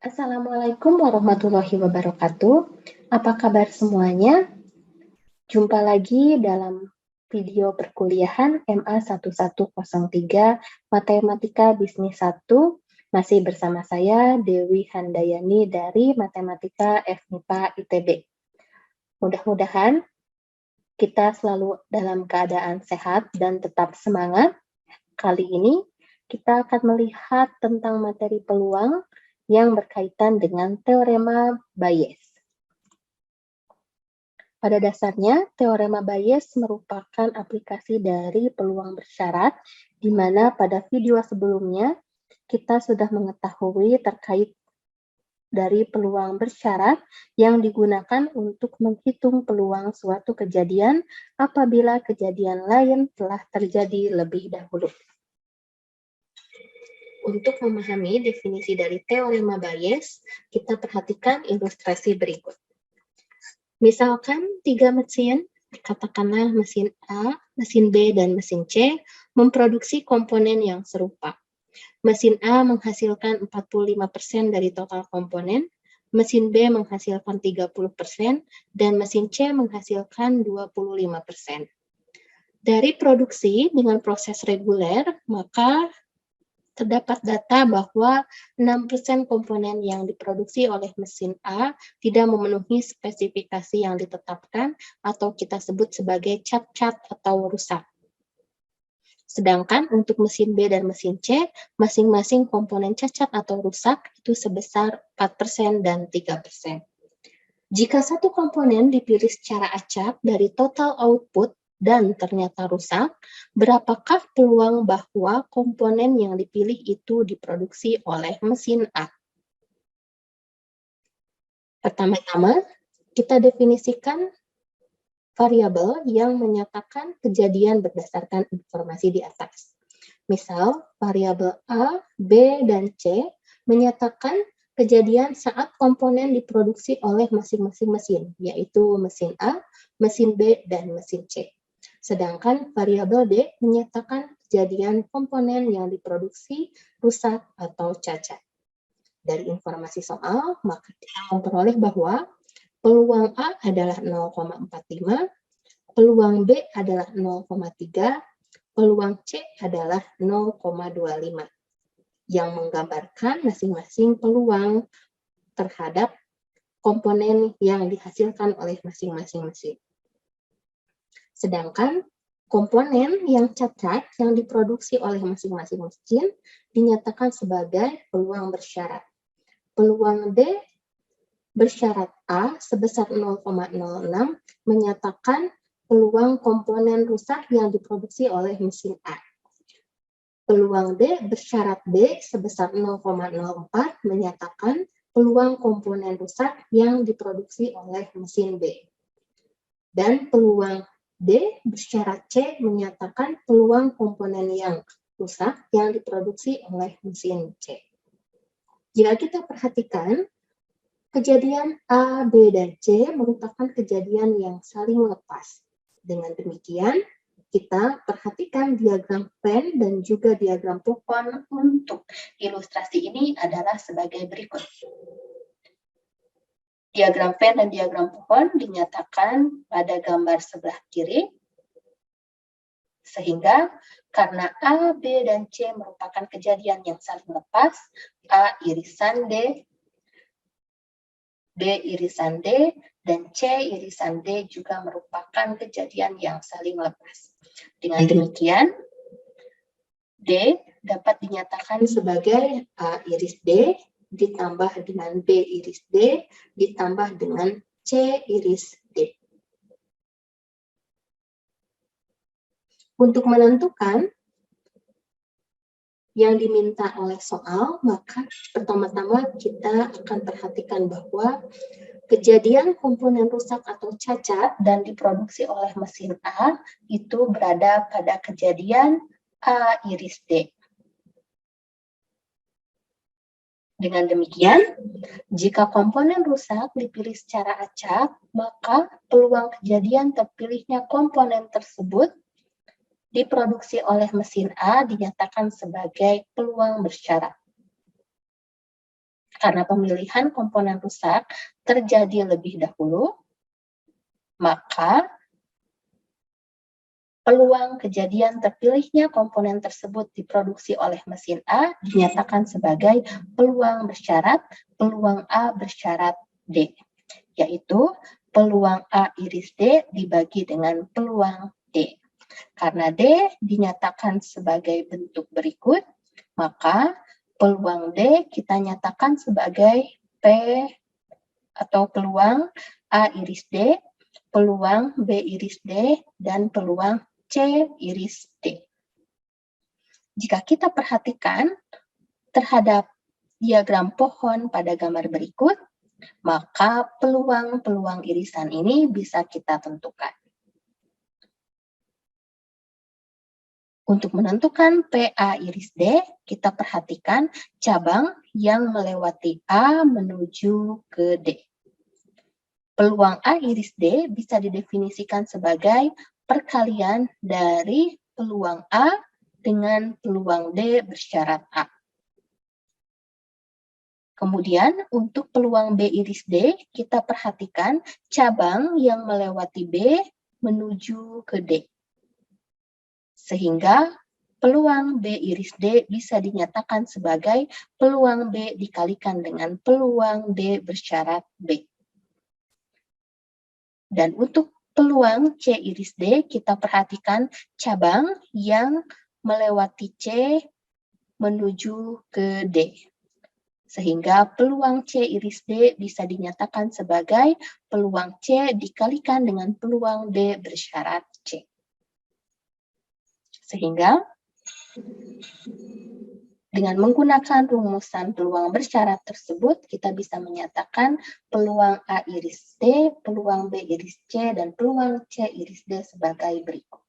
Assalamualaikum warahmatullahi wabarakatuh. Apa kabar semuanya? Jumpa lagi dalam video perkuliahan MA 1103 Matematika Bisnis 1. Masih bersama saya Dewi Handayani dari Matematika FMIPA ITB. Mudah-mudahan kita selalu dalam keadaan sehat dan tetap semangat. Kali ini kita akan melihat tentang materi peluang yang berkaitan dengan teorema Bayes. Pada dasarnya, teorema Bayes merupakan aplikasi dari peluang bersyarat, di mana pada video sebelumnya kita sudah mengetahui terkait dari peluang bersyarat yang digunakan untuk menghitung peluang suatu kejadian apabila kejadian lain telah terjadi lebih dahulu. Untuk memahami definisi dari teorema Bayes, kita perhatikan ilustrasi berikut. Misalkan 3 mesin, katakanlah mesin A, mesin B, dan mesin C, memproduksi komponen yang serupa. Mesin A menghasilkan 45% dari total komponen, mesin B menghasilkan 30%, dan mesin C menghasilkan 25%. Dari produksi dengan proses reguler, maka terdapat data bahwa 6% komponen yang diproduksi oleh mesin A tidak memenuhi spesifikasi yang ditetapkan atau kita sebut sebagai cacat atau rusak. Sedangkan untuk mesin B dan mesin C, masing-masing komponen cacat atau rusak itu sebesar 4% dan 3%. Jika satu komponen dipilih secara acak dari total output dan ternyata rusak, berapakah peluang bahwa komponen yang dipilih itu diproduksi oleh mesin A? Pertama-tama, kita definisikan variabel yang menyatakan kejadian berdasarkan informasi di atas. Misal, variabel A, B, dan C menyatakan kejadian saat komponen diproduksi oleh masing-masing mesin, yaitu mesin A, mesin B, dan mesin C. Sedangkan variabel D menyatakan kejadian komponen yang diproduksi rusak atau cacat. Dari informasi soal, maka kita memperoleh bahwa peluang A adalah 0,45, peluang B adalah 0,3, peluang C adalah 0,25, yang menggambarkan masing-masing peluang terhadap komponen yang dihasilkan oleh masing-masing mesin. Sedangkan komponen yang cacat yang diproduksi oleh masing-masing mesin dinyatakan sebagai peluang bersyarat. Peluang D bersyarat A sebesar 0,06 menyatakan peluang komponen rusak yang diproduksi oleh mesin A. Peluang D bersyarat B sebesar 0,04 menyatakan peluang komponen rusak yang diproduksi oleh mesin B. Dan peluang D bersyarat C menyatakan peluang komponen yang rusak yang diproduksi oleh mesin C. Jika kita perhatikan, kejadian A, B, dan C merupakan kejadian yang saling lepas. Dengan demikian, kita perhatikan diagram Venn dan juga diagram pohon untuk ilustrasi ini adalah sebagai berikut. Diagram Venn dan diagram pohon dinyatakan pada gambar sebelah kiri, sehingga karena A, B, dan C merupakan kejadian yang saling lepas, A irisan D, B irisan D, dan C irisan D juga merupakan kejadian yang saling lepas. Dengan demikian, D dapat dinyatakan sebagai A iris D, ditambah dengan B iris D, ditambah dengan C iris D. Untuk menentukan yang diminta oleh soal, maka pertama-tama kita akan perhatikan bahwa kejadian komponen rusak atau cacat dan diproduksi oleh mesin A itu berada pada kejadian A iris D. Dengan demikian, jika komponen rusak dipilih secara acak, maka peluang kejadian terpilihnya komponen tersebut diproduksi oleh mesin A dinyatakan sebagai peluang bersyarat. Karena pemilihan komponen rusak terjadi lebih dahulu, maka peluang kejadian terpilihnya komponen tersebut diproduksi oleh mesin A dinyatakan sebagai peluang bersyarat peluang A bersyarat D, yaitu peluang A iris D dibagi dengan peluang D. Karena D dinyatakan sebagai bentuk berikut, maka peluang D kita nyatakan sebagai P atau peluang A iris D, peluang B iris D, dan peluang C iris D. Jika kita perhatikan terhadap diagram pohon pada gambar berikut, maka peluang-peluang irisan ini bisa kita tentukan. Untuk menentukan PA iris D, kita perhatikan cabang yang melewati A menuju ke D. Peluang A iris D bisa didefinisikan sebagai perkalian dari peluang A dengan peluang D bersyarat A. Kemudian untuk peluang B iris D, kita perhatikan cabang yang melewati B menuju ke D. Sehingga peluang B iris D bisa dinyatakan sebagai peluang B dikalikan dengan peluang D bersyarat B. Dan untuk peluang C iris D, kita perhatikan cabang yang melewati C menuju ke D. Sehingga peluang C iris D bisa dinyatakan sebagai peluang C dikalikan dengan peluang D bersyarat C. Sehingga dengan menggunakan rumusan peluang bersyarat tersebut, kita bisa menyatakan peluang A iris D, peluang B iris C, dan peluang C iris D sebagai berikut.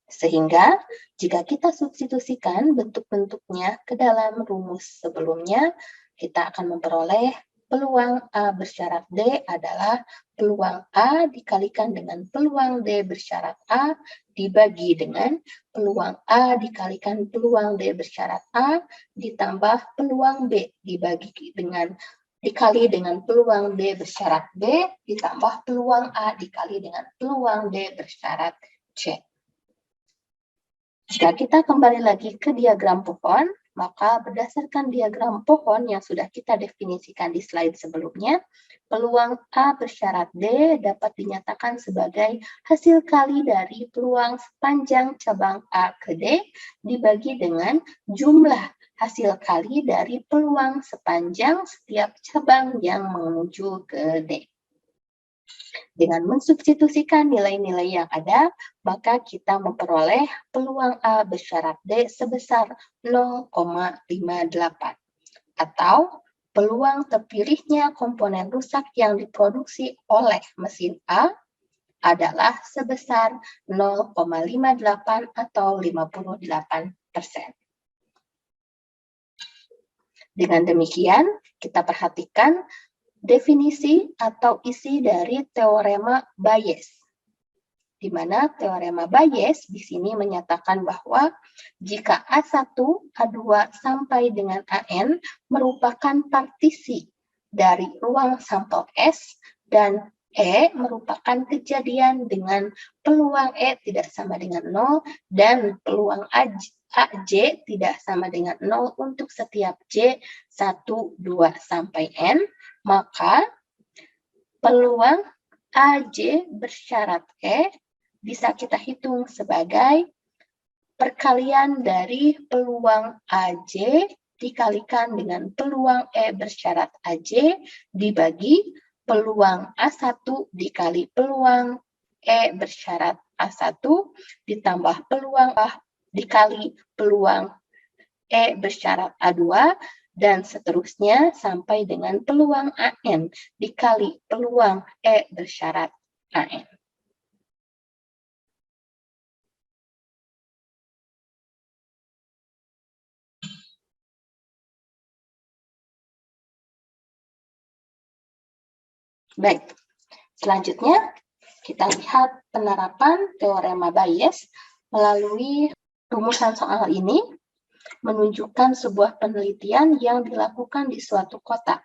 Sehingga jika kita substitusikan bentuk-bentuknya ke dalam rumus sebelumnya, kita akan memperoleh peluang A bersyarat D adalah peluang A dikalikan dengan peluang D bersyarat A dibagi dengan peluang A dikalikan peluang D bersyarat A ditambah peluang B dikali dengan peluang D bersyarat B ditambah peluang A dikali dengan peluang D bersyarat C. Jika kita kembali lagi ke diagram pohon, maka berdasarkan diagram pohon yang sudah kita definisikan di slide sebelumnya, peluang A bersyarat D dapat dinyatakan sebagai hasil kali dari peluang sepanjang cabang A ke D dibagi dengan jumlah hasil kali dari peluang sepanjang setiap cabang yang menuju ke D. Dengan mensubstitusikan nilai-nilai yang ada, maka kita memperoleh peluang A bersyarat D sebesar 0,58 atau peluang terpilihnya komponen rusak yang diproduksi oleh mesin A adalah sebesar 0,58 atau 58%. Dengan demikian, kita perhatikan definisi atau isi dari teorema Bayes, di mana teorema Bayes di sini menyatakan bahwa jika A1, A2 sampai dengan AN merupakan partisi dari ruang sampel S dan E merupakan kejadian dengan peluang E tidak sama dengan 0 dan peluang AJ tidak sama dengan 0 untuk setiap J 1, 2, sampai N, maka peluang AJ bersyarat E bisa kita hitung sebagai perkalian dari peluang AJ dikalikan dengan peluang E bersyarat AJ dibagi peluang A1 dikali peluang E bersyarat A1 ditambah peluang A dikali peluang E bersyarat A2 dan seterusnya sampai dengan peluang AN dikali peluang E bersyarat AN. Baik, selanjutnya kita lihat penerapan teorema Bayes melalui rumusan soal ini. menunjukkan sebuah penelitian yang dilakukan di suatu kota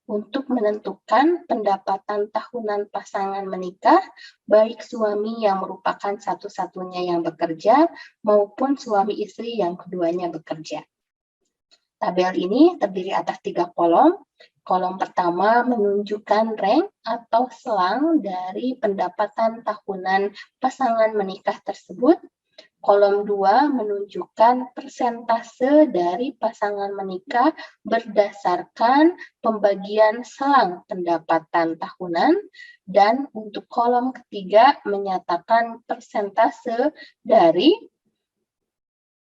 untuk menentukan pendapatan tahunan pasangan menikah, baik suami yang merupakan satu-satunya yang bekerja maupun suami istri yang keduanya bekerja. Tabel ini terdiri atas 3 kolom. Kolom pertama menunjukkan rank atau selang dari pendapatan tahunan pasangan menikah tersebut. Kolom 2 menunjukkan persentase dari pasangan menikah berdasarkan pembagian selang pendapatan tahunan. Dan untuk kolom ketiga menyatakan persentase dari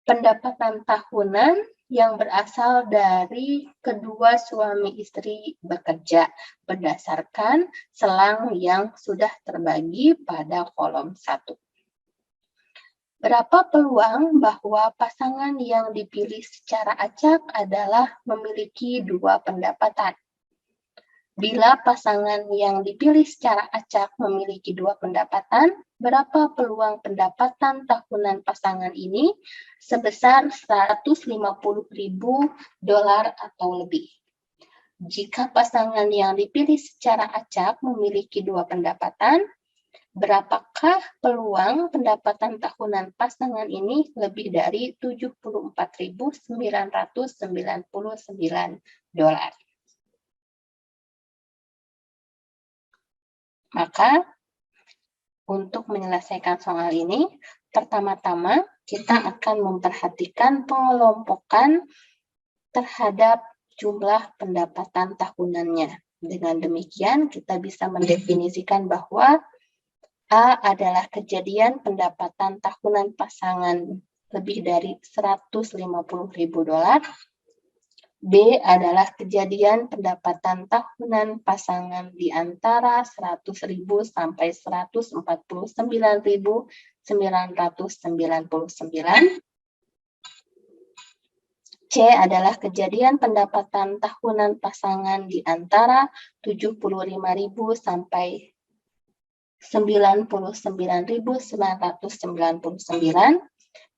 pendapatan tahunan yang berasal dari kedua suami istri bekerja berdasarkan selang yang sudah terbagi pada kolom 1. Berapa peluang bahwa pasangan yang dipilih secara acak adalah memiliki dua pendapatan? Bila pasangan yang dipilih secara acak memiliki dua pendapatan, berapa peluang pendapatan tahunan pasangan ini? Sebesar $150.000 atau lebih. Jika pasangan yang dipilih secara acak memiliki dua pendapatan, berapakah peluang pendapatan tahunan pasangan ini lebih dari $74.999? Maka, untuk menyelesaikan soal ini, pertama-tama kita akan memperhatikan pengelompokan terhadap jumlah pendapatan tahunannya. Dengan demikian, kita bisa mendefinisikan bahwa A adalah kejadian pendapatan tahunan pasangan lebih dari $150.000. B adalah kejadian pendapatan tahunan pasangan di antara 100.000 sampai 149.999. C adalah kejadian pendapatan tahunan pasangan di antara 75.000 sampai 99.999.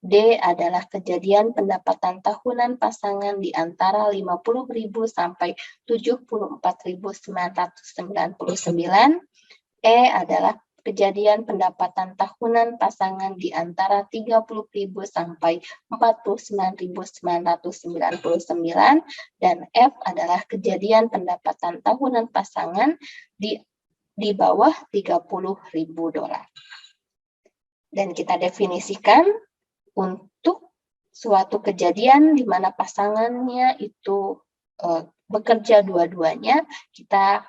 D adalah kejadian pendapatan tahunan pasangan di antara 50.000 sampai 74.999. E adalah kejadian pendapatan tahunan pasangan di antara 30.000 sampai 49.999. Dan F adalah kejadian pendapatan tahunan pasangan di bawah $30.000. Dan kita definisikan untuk suatu kejadian di mana pasangannya itu bekerja dua-duanya, kita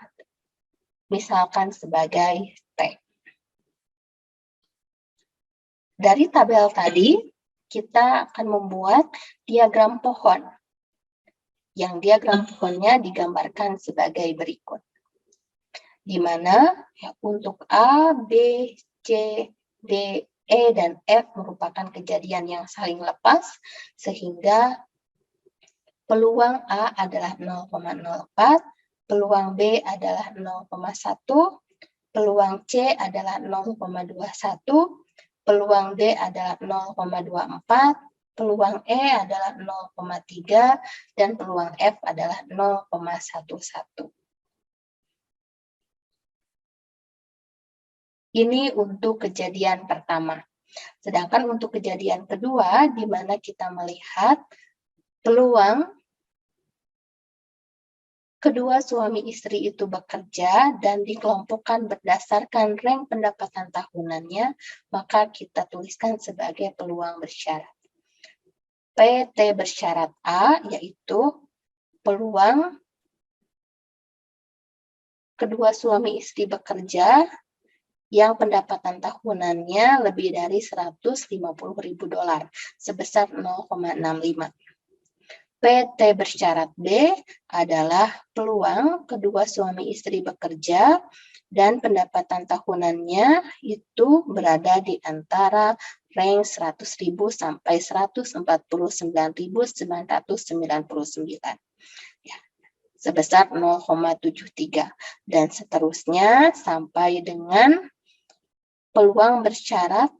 misalkan sebagai T. Dari tabel tadi, kita akan membuat diagram pohon. Yang diagram pohonnya digambarkan sebagai berikut. Di mana untuk A, B, C, D, E, dan F merupakan kejadian yang saling lepas, sehingga peluang A adalah 0,04, peluang B adalah 0,1, peluang C adalah 0,21, peluang D adalah 0,24, peluang E adalah 0,3, dan peluang F adalah 0,11. Ini untuk kejadian pertama. Sedangkan untuk kejadian kedua, di mana kita melihat peluang kedua suami istri itu bekerja dan dikelompokkan berdasarkan rank pendapatan tahunannya, maka kita tuliskan sebagai peluang bersyarat. PT bersyarat A, yaitu peluang kedua suami istri bekerja yang pendapatan tahunannya lebih dari $150.000 sebesar 0,65. PT bersyarat B adalah peluang kedua suami istri bekerja dan pendapatan tahunannya itu berada di antara range 100.000 sampai 149.999. Ya, sebesar 0,73 dan seterusnya sampai dengan peluang bersyarat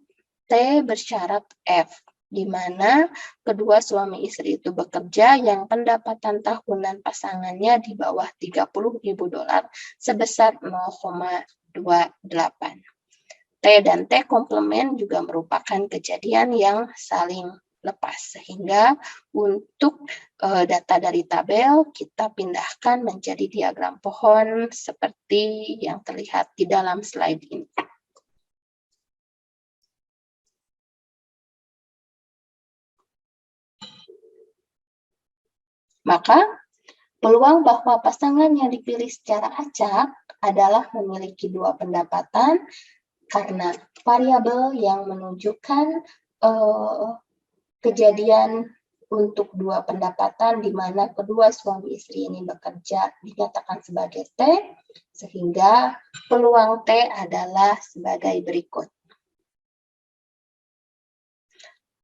T bersyarat F. di mana kedua suami istri itu bekerja yang pendapatan tahunan pasangannya di bawah $30.000 sebesar 0,28. T dan T komplement juga merupakan kejadian yang saling lepas, sehingga untuk data dari tabel kita pindahkan menjadi diagram pohon seperti yang terlihat di dalam slide ini. Maka peluang bahwa pasangan yang dipilih secara acak adalah memiliki dua pendapatan karena variabel yang menunjukkan kejadian untuk dua pendapatan di mana kedua suami istri ini bekerja dinyatakan sebagai T, sehingga peluang T adalah sebagai berikut.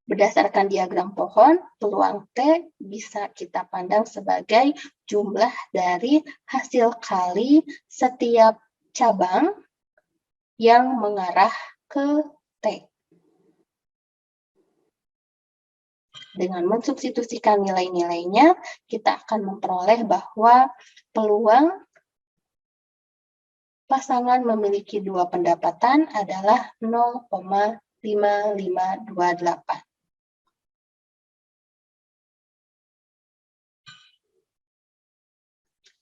Berdasarkan diagram pohon, peluang T bisa kita pandang sebagai jumlah dari hasil kali setiap cabang yang mengarah ke T. Dengan mensubstitusikan nilai-nilainya, kita akan memperoleh bahwa peluang pasangan memiliki dua pendapatan adalah 0,5528.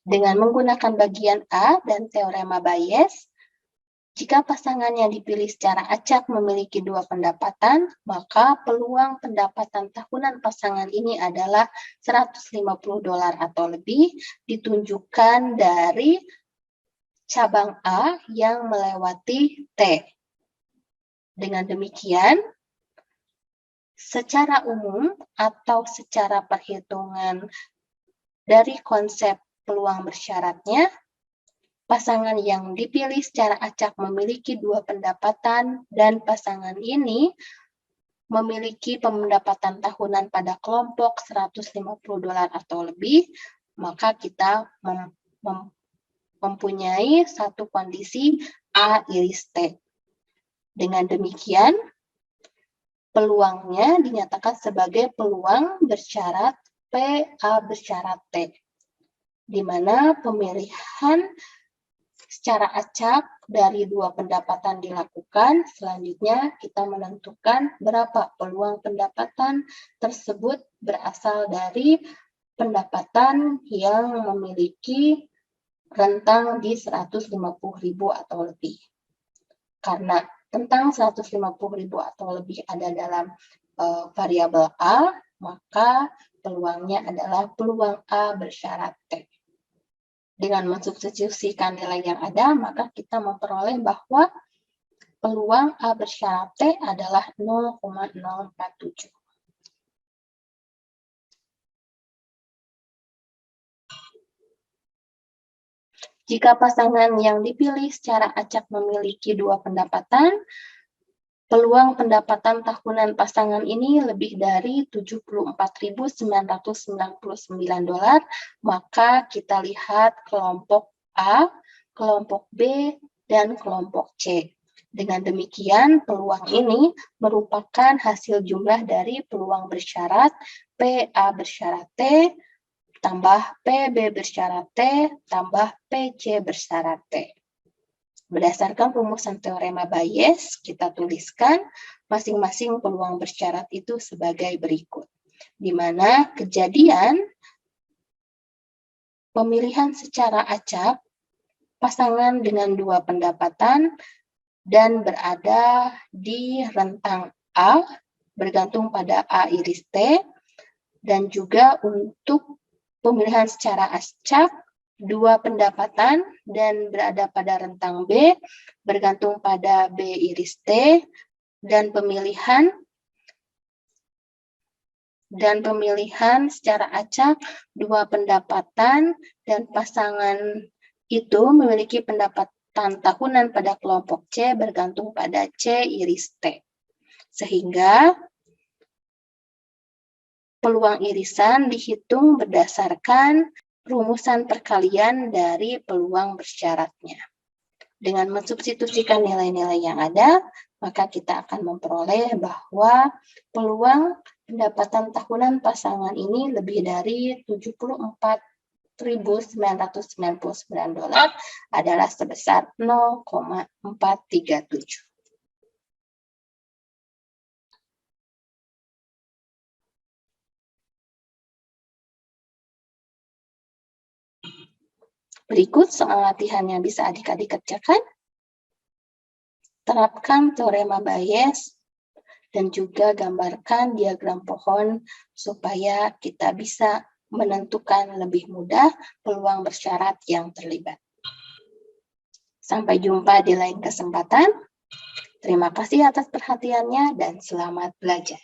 Dengan menggunakan bagian A dan teorema Bayes, jika pasangan yang dipilih secara acak memiliki dua pendapatan, maka peluang pendapatan tahunan pasangan ini adalah $150 atau lebih, ditunjukkan dari cabang A yang melewati T. Dengan demikian, secara umum atau secara perhitungan dari konsep peluang bersyaratnya, pasangan yang dipilih secara acak memiliki dua pendapatan dan pasangan ini memiliki pendapatan tahunan pada kelompok $150 atau lebih, maka kita mempunyai satu kondisi A iris T. Dengan demikian, peluangnya dinyatakan sebagai peluang bersyarat PA bersyarat T, di mana pemilihan secara acak dari dua pendapatan dilakukan. Selanjutnya kita menentukan berapa peluang pendapatan tersebut berasal dari pendapatan yang memiliki rentang di 150.000 atau lebih. Karena rentang 150.000 atau lebih ada dalam variabel A, maka peluangnya adalah peluang A bersyarat T. Dengan mensubstitusikan nilai yang ada, maka kita memperoleh bahwa peluang A bersyarat T adalah 0,047. Jika pasangan yang dipilih secara acak memiliki dua pendapatan, peluang pendapatan tahunan pasangan ini lebih dari $74.999, maka kita lihat kelompok A, kelompok B, dan kelompok C. Dengan demikian, peluang ini merupakan hasil jumlah dari peluang bersyarat PA bersyarat T, tambah PB bersyarat T, tambah PC bersyarat T. Berdasarkan rumusan teorema Bayes, kita tuliskan masing-masing peluang bersyarat itu sebagai berikut. Di mana kejadian pemilihan secara acak pasangan dengan dua pendapatan dan berada di rentang A, bergantung pada A iris T, dan juga untuk pemilihan secara acak dua pendapatan dan berada pada rentang B, bergantung pada B iris T, dan pemilihan secara acak dua pendapatan dan pasangan itu memiliki pendapatan tahunan pada kelompok C bergantung pada C iris T. Sehingga peluang irisan dihitung berdasarkan rumusan perkalian dari peluang bersyaratnya. Dengan mensubstitusikan nilai-nilai yang ada, maka kita akan memperoleh bahwa peluang pendapatan tahunan pasangan ini lebih dari 74.999 dolar adalah sebesar 0,437. Berikut soal latihan yang bisa adik-adik kerjakan. Terapkan teorema Bayes dan juga gambarkan diagram pohon supaya kita bisa menentukan lebih mudah peluang bersyarat yang terlibat. Sampai jumpa di lain kesempatan. Terima kasih atas perhatiannya dan selamat belajar.